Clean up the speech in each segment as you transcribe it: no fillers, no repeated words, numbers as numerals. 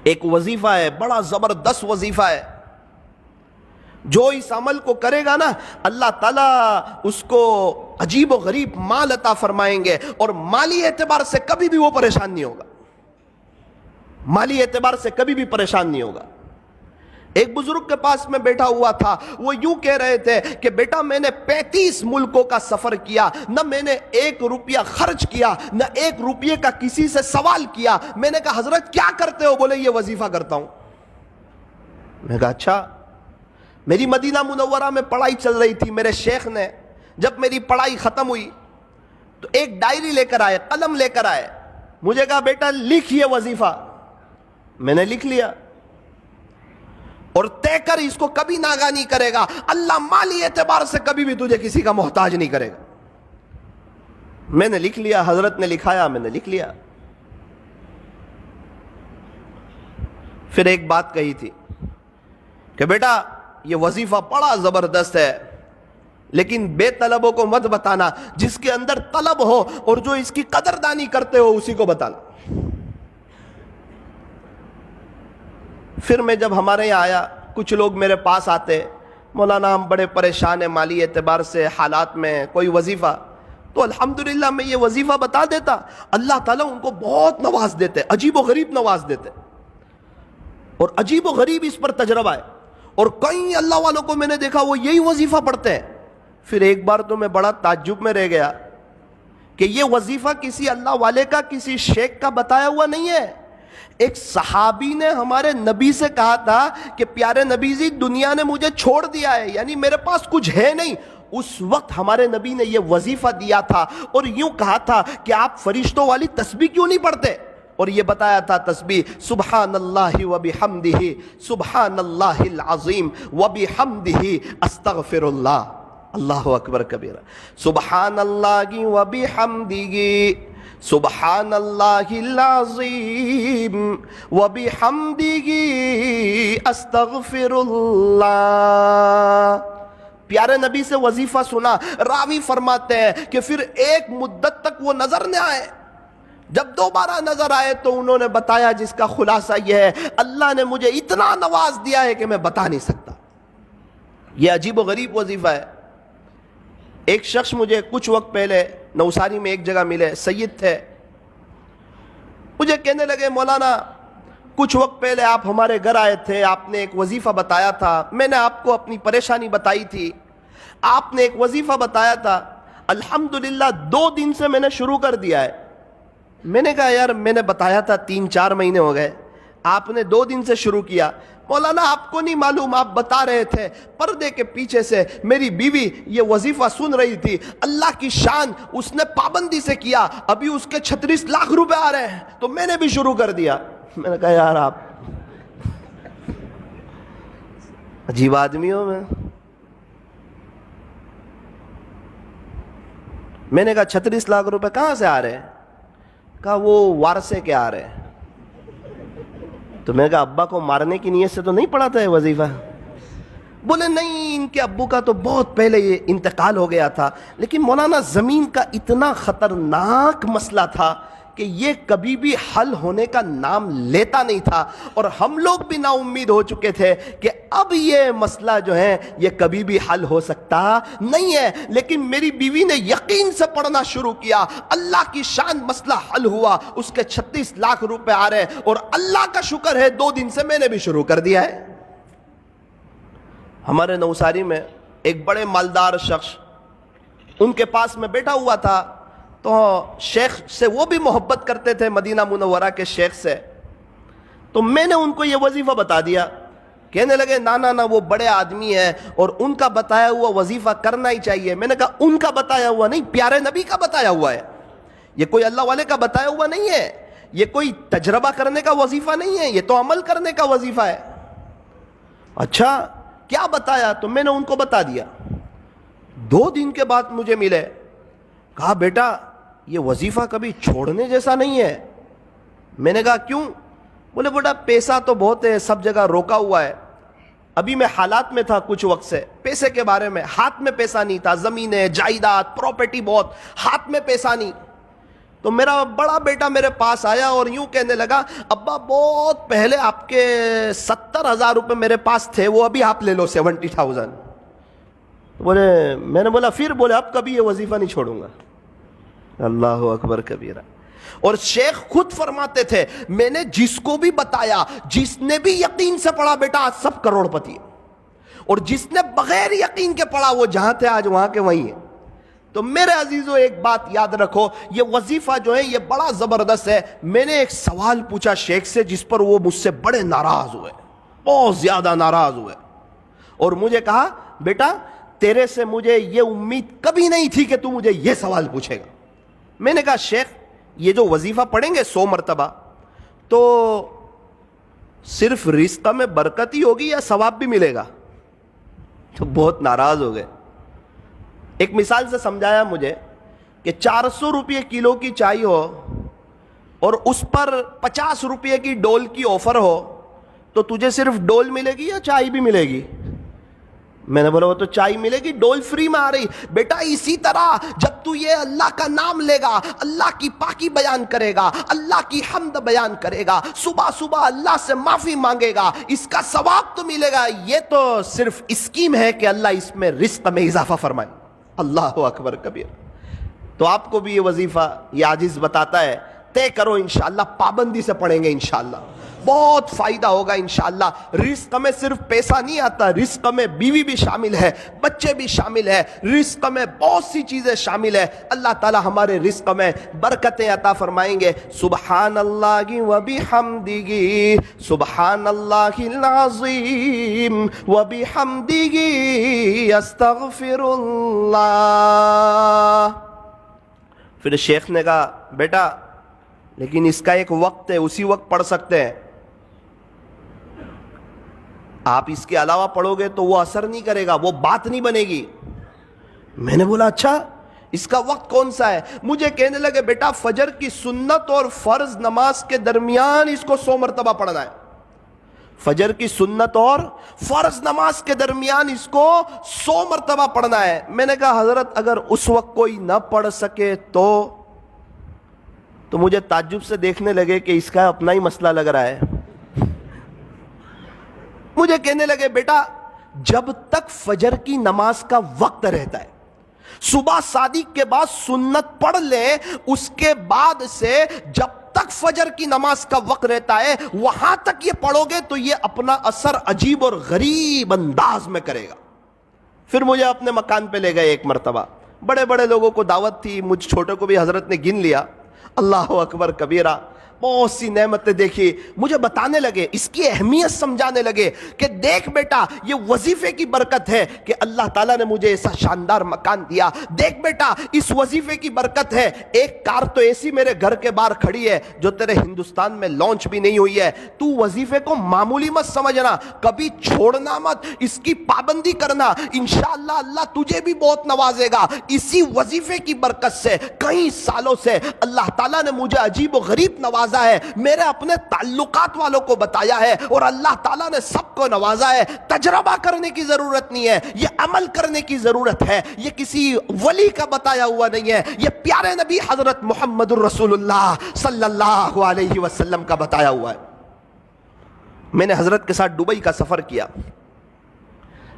ایک وظیفہ ہے، بڑا زبردست وظیفہ ہے، جو اس عمل کو کرے گا نا اللہ تعالیٰ اس کو عجیب و غریب مال عطا فرمائیں گے، اور مالی اعتبار سے کبھی بھی وہ پریشان نہیں ہوگا، مالی اعتبار سے کبھی بھی پریشان نہیں ہوگا۔ ایک بزرگ کے پاس میں بیٹھا ہوا تھا، وہ یوں کہہ رہے تھے کہ بیٹا میں نے 35 ملکوں کا سفر کیا، نہ میں نے 1 روپیہ خرچ کیا، نہ 1 روپیے کا کسی سے سوال کیا۔ میں نے کہا حضرت کیا کرتے ہو؟ بولے یہ وظیفہ کرتا ہوں۔ میں نے کہا اچھا۔ میری مدینہ منورہ میں پڑھائی چل رہی تھی، میرے شیخ نے جب میری پڑھائی ختم ہوئی تو ایک ڈائری لے کر آئے، قلم لے کر آئے، مجھے کہا بیٹا لکھ یہ وظیفہ۔ میں نے لکھ لیا، اور طے کر اس کو کبھی ناغہ نہیں کرے گا، اللہ مالی اعتبار سے کبھی بھی تجھے کسی کا محتاج نہیں کرے گا۔ میں نے لکھ لیا، حضرت نے لکھایا، میں نے لکھ لیا۔ پھر ایک بات کہی تھی کہ بیٹا یہ وظیفہ بڑا زبردست ہے، لیکن بے طلبوں کو مت بتانا، جس کے اندر طلب ہو اور جو اس کی قدردانی کرتے ہو اسی کو بتانا۔ پھر میں جب ہمارے یہاں آیا، کچھ لوگ میرے پاس آتے، مولانا ہم بڑے پریشان ہیں مالی اعتبار سے، حالات میں کوئی وظیفہ، تو الحمدللہ میں یہ وظیفہ بتا دیتا، اللہ تعالیٰ ان کو بہت نواز دیتے، عجیب و غریب نواز دیتے، اور عجیب و غریب اس پر تجربہ ہے، اور کئی اللہ والوں کو میں نے دیکھا وہ یہی وظیفہ پڑھتے ہیں۔ پھر ایک بار تو میں بڑا تعجب میں رہ گیا کہ یہ وظیفہ کسی اللہ والے کا، کسی شیخ کا بتایا ہوا نہیں ہے۔ ایک صحابی نے ہمارے نبی سے کہا تھا کہ پیارے نبی جی دنیا نے مجھے چھوڑ دیا ہے، یعنی میرے پاس کچھ ہے نہیں۔ اس وقت ہمارے نبی نے یہ وظیفہ دیا تھا، اور یوں کہا تھا کہ آپ فرشتوں والی تسبیح کیوں نہیں پڑھتے؟ اور یہ بتایا تھا تسبیح سبحان اللہ و بحمدہ، سبحان اللہ العظیم و بحمدہ استغفر اللہ، اللہ اکبر کبیرہ، سبحان اللہ و بحمدہ، سبحان اللہ العظیم و بحمدہ استغفر اللہ۔ پیارے نبی سے وظیفہ سنا، راوی فرماتے ہیں کہ پھر ایک مدت تک وہ نظر نہ آئے، جب دوبارہ نظر آئے تو انہوں نے بتایا جس کا خلاصہ یہ ہے اللہ نے مجھے اتنا نواز دیا ہے کہ میں بتا نہیں سکتا۔ یہ عجیب و غریب وظیفہ ہے۔ ایک شخص مجھے کچھ وقت پہلے نوساری میں ایک جگہ ملے، سید تھے، مجھے کہنے لگے مولانا کچھ وقت پہلے آپ ہمارے گھر آئے تھے، آپ نے ایک وظیفہ بتایا تھا، میں نے آپ کو اپنی پریشانی بتائی تھی، آپ نے ایک وظیفہ بتایا تھا، الحمدللہ 2 دن سے میں نے شروع کر دیا ہے۔ میں نے کہا یار میں نے بتایا تھا 3-4 مہینے ہو گئے، آپ نے 2 دن سے شروع کیا۔ مولانا آپ کو نہیں معلوم، آپ بتا رہے تھے پردے کے پیچھے سے میری بیوی یہ وظیفہ سن رہی تھی، اللہ کی شان اس نے پابندی سے کیا، ابھی اس کے 36 لاکھ روپے آ رہے ہیں، تو میں نے بھی شروع کر دیا۔ میں نے کہا یار آپ عجیب آدمی ہو۔ میں نے کہا 36 لاکھ روپے کہاں سے آ رہے ہیں؟ کہا وہ وارثے کے آ رہے ہیں۔ تو میں نے کہا ابا کو مارنے کی نیت سے تو نہیں پڑھا تھا یہ وظیفہ؟ بولے نہیں، ان کے ابو کا تو بہت پہلے یہ انتقال ہو گیا تھا، لیکن مولانا زمین کا اتنا خطرناک مسئلہ تھا کہ یہ کبھی بھی حل ہونے کا نام لیتا نہیں تھا، اور ہم لوگ بھی نا امید ہو چکے تھے کہ اب یہ مسئلہ جو ہے یہ کبھی بھی حل ہو سکتا نہیں ہے، لیکن میری بیوی نے یقین سے پڑھنا شروع کیا، اللہ کی شان مسئلہ حل ہوا، اس کے 36 لاکھ روپے آ رہے، اور اللہ کا شکر ہے 2 دن سے میں نے بھی شروع کر دیا ہے۔ ہمارے نوساری میں ایک بڑے مالدار شخص، ان کے پاس میں بیٹھا ہوا تھا، تو شیخ سے وہ بھی محبت کرتے تھے، مدینہ منورہ کے شیخ سے، تو میں نے ان کو یہ وظیفہ بتا دیا۔ کہنے لگے نا وہ بڑے آدمی ہیں اور ان کا بتایا ہوا وظیفہ کرنا ہی چاہیے۔ میں نے کہا ان کا بتایا ہوا نہیں، پیارے نبی کا بتایا ہوا ہے، یہ کوئی اللہ والے کا بتایا ہوا نہیں ہے، یہ کوئی تجربہ کرنے کا وظیفہ نہیں ہے، یہ تو عمل کرنے کا وظیفہ ہے۔ اچھا کیا بتایا؟ تو میں نے ان کو بتا دیا۔ 2 دن کے بعد مجھے ملے، کہا بیٹا یہ وظیفہ کبھی چھوڑنے جیسا نہیں ہے۔ میں نے کہا کیوں؟ بولے بیٹا پیسہ تو بہت ہے، سب جگہ روکا ہوا ہے، ابھی میں حالات میں تھا کچھ وقت سے، پیسے کے بارے میں ہاتھ میں پیسہ نہیں تھا، زمینیں جائیداد پراپرٹی بہت، ہاتھ میں پیسہ نہیں، تو میرا بڑا بیٹا میرے پاس آیا اور یوں کہنے لگا ابا بہت پہلے آپ کے 70,000 روپے میرے پاس تھے، وہ ابھی آپ لے لو 70,000۔ بولے، میں نے بولا پھر؟ بولے اب کبھی یہ وظیفہ نہیں چھوڑوں گا۔ اللہ اکبر کبیرہ۔ اور شیخ خود فرماتے تھے میں نے جس کو بھی بتایا، جس نے بھی یقین سے پڑھا بیٹا آج سب کروڑ پتی ہے، اور جس نے بغیر یقین کے پڑھا وہ جہاں تھے آج وہاں کے وہیں ہیں۔ تو میرے عزیزوں ایک بات یاد رکھو، یہ وظیفہ جو ہے یہ بڑا زبردست ہے۔ میں نے ایک سوال پوچھا شیخ سے جس پر وہ مجھ سے بڑے ناراض ہوئے، بہت زیادہ ناراض ہوئے، اور مجھے کہا بیٹا تیرے سے مجھے یہ امید کبھی نہیں تھی کہ تو مجھے یہ سوال پوچھے گا۔ میں نے کہا شیخ یہ جو وظیفہ پڑھیں گے 100 مرتبہ تو صرف رزق میں برکت ہی ہوگی یا ثواب بھی ملے گا؟ تو بہت ناراض ہو گئے۔ ایک مثال سے سمجھایا مجھے کہ 400 روپے کلو کی چائے ہو اور اس پر 50 روپے کی ڈول کی آفر ہو تو تجھے صرف ڈول ملے گی یا چائے بھی ملے گی؟ میں نے بولا وہ تو چائے ملے گی، ڈول فری میں آ رہی۔ بیٹا اسی طرح جب تو یہ اللہ کا نام لے گا، اللہ کی پاکی بیان کرے گا، اللہ کی حمد بیان کرے گا، صبح صبح اللہ سے معافی مانگے گا، اس کا ثواب تو ملے گا۔ یہ تو صرف اسکیم ہے کہ اللہ اس میں رزق میں اضافہ فرمائے۔ اللہ اکبر کبیر۔ تو آپ کو بھی یہ وظیفہ یہ عاجز بتاتا ہے، طے کرو انشاءاللہ، پابندی سے پڑھیں گے انشاءاللہ، بہت فائدہ ہوگا انشاءاللہ۔ رزق میں صرف پیسہ نہیں آتا، رزق میں بیوی بھی شامل ہے، بچے بھی شامل ہے، رزق میں بہت سی چیزیں شامل ہے۔ اللہ تعالی ہمارے رزق میں برکتیں عطا فرمائیں گے۔ سبحان اللہ و بحمدہ، سبحان اللہ العظیم و بحمدہ، استغفر اللہ۔ پھر شیخ نے کہا بیٹا لیکن اس کا ایک وقت ہے، اسی وقت پڑھ سکتے ہیں، آپ اس کے علاوہ پڑھو گے تو وہ اثر نہیں کرے گا، وہ بات نہیں بنے گی۔ میں نے بولا اچھا اس کا وقت کون سا ہے؟ مجھے کہنے لگے بیٹا فجر کی سنت اور فرض نماز کے درمیان اس کو 100 مرتبہ پڑھنا ہے، فجر کی سنت اور فرض نماز کے درمیان اس کو 100 مرتبہ پڑھنا ہے۔ میں نے کہا حضرت اگر اس وقت کوئی نہ پڑھ سکے تو مجھے تعجب سے دیکھنے لگے کہ اس کا اپنا ہی مسئلہ لگ رہا ہے۔ مجھے کہنے لگے بیٹا جب تک فجر کی نماز کا وقت رہتا ہے، صبح صادق کے بعد سنت پڑھ لیں، اس کے بعد سے جب تک فجر کی نماز کا وقت رہتا ہے وہاں تک یہ پڑھو گے تو یہ اپنا اثر عجیب اور غریب انداز میں کرے گا۔ پھر مجھے اپنے مکان پہ لے گئے ایک مرتبہ، بڑے بڑے لوگوں کو دعوت تھی، مجھ چھوٹے کو بھی حضرت نے گن لیا۔ اللہ اکبر کبیرہ، بہت سی نعمتیں دیکھی، مجھے بتانے لگے، اس کی اہمیت سمجھانے لگے کہ دیکھ بیٹا یہ وظیفے کی برکت ہے کہ اللہ تعالیٰ نے مجھے ایسا شاندار مکان دیا، دیکھ بیٹا اس وظیفے کی برکت ہے ایک کار تو ایسی میرے گھر کے باہر کھڑی ہے جو تیرے ہندوستان میں لانچ بھی نہیں ہوئی ہے۔ تو وظیفے کو معمولی مت سمجھنا، کبھی چھوڑنا مت، اس کی پابندی کرنا، انشاءاللہ اللہ تجھے بھی بہت نوازے گا۔ اسی وظیفے کی برکت سے کئی سالوں سے اللہ تعالیٰ نے مجھے عجیب و غریب نوازا ہے، میرے اپنے تعلقات والوں کو بتایا ہے، اور اللہ تعالیٰ نے سب کو نوازا ہے۔ تجربہ کرنے کی ضرورت نہیں ہے، یہ عمل کرنے کی ضرورت ہے، یہ کسی ولی کا بتایا ہوا نہیں ہے، یہ پیارے نبی حضرت محمد الرسول اللہ صلی اللہ علیہ وسلم کا بتایا ہوا ہے۔ میں نے حضرت کے ساتھ دبئی کا سفر کیا،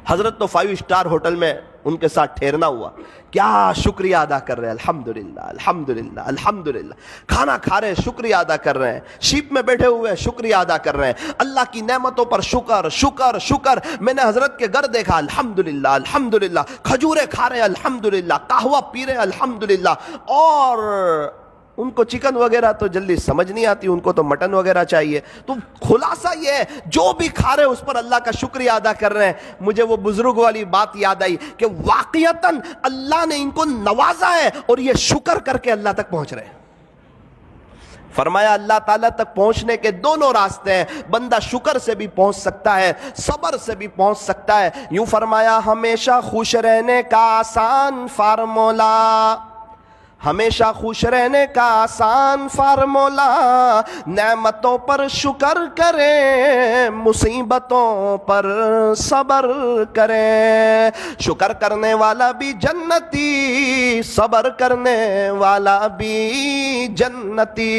حضرت تو 5 اسٹار ہوٹل میں ان کے ساتھ ٹھہرنا ہوا، کیا شکریہ ادا کر رہے ہیں، الحمدللہ الحمدللہ الحمدللہ، کھانا کھا رہے ہیں شکریہ ادا کر رہے ہیں، شیپ میں بیٹھے ہوئے شکریہ ادا کر رہے ہیں، اللہ کی نعمتوں پر شکر شکر شکر۔ میں نے حضرت کے گھر دیکھا، الحمدللہ الحمدللہ، کھجورے کھا رہے ہیں الحمدللہ، قہوہ پی رہے ہیں الحمدللہ، اور ان کو چکن وغیرہ تو جلدی سمجھ نہیں آتی، ان کو تو مٹن وغیرہ چاہیے۔ تو خلاصہ یہ ہے جو بھی کھا رہے ہیں اس پر اللہ کا شکریہ ادا کر رہے ہیں۔ مجھے وہ بزرگ والی بات یاد آئی کہ واقعتاً اللہ نے ان کو نوازا ہے اور یہ شکر کر کے اللہ تک پہنچ رہے ہیں۔ فرمایا اللہ تعالیٰ تک پہنچنے کے دونوں راستے ہیں، بندہ شکر سے بھی پہنچ سکتا ہے، صبر سے بھی پہنچ سکتا ہے۔ یوں فرمایا ہمیشہ خوش رہنے کا آسان فارمولا، ہمیشہ خوش رہنے کا آسان فارمولا، نعمتوں پر شکر کریں، مصیبتوں پر صبر کریں، شکر کرنے والا بھی جنتی، صبر کرنے والا بھی جنتی۔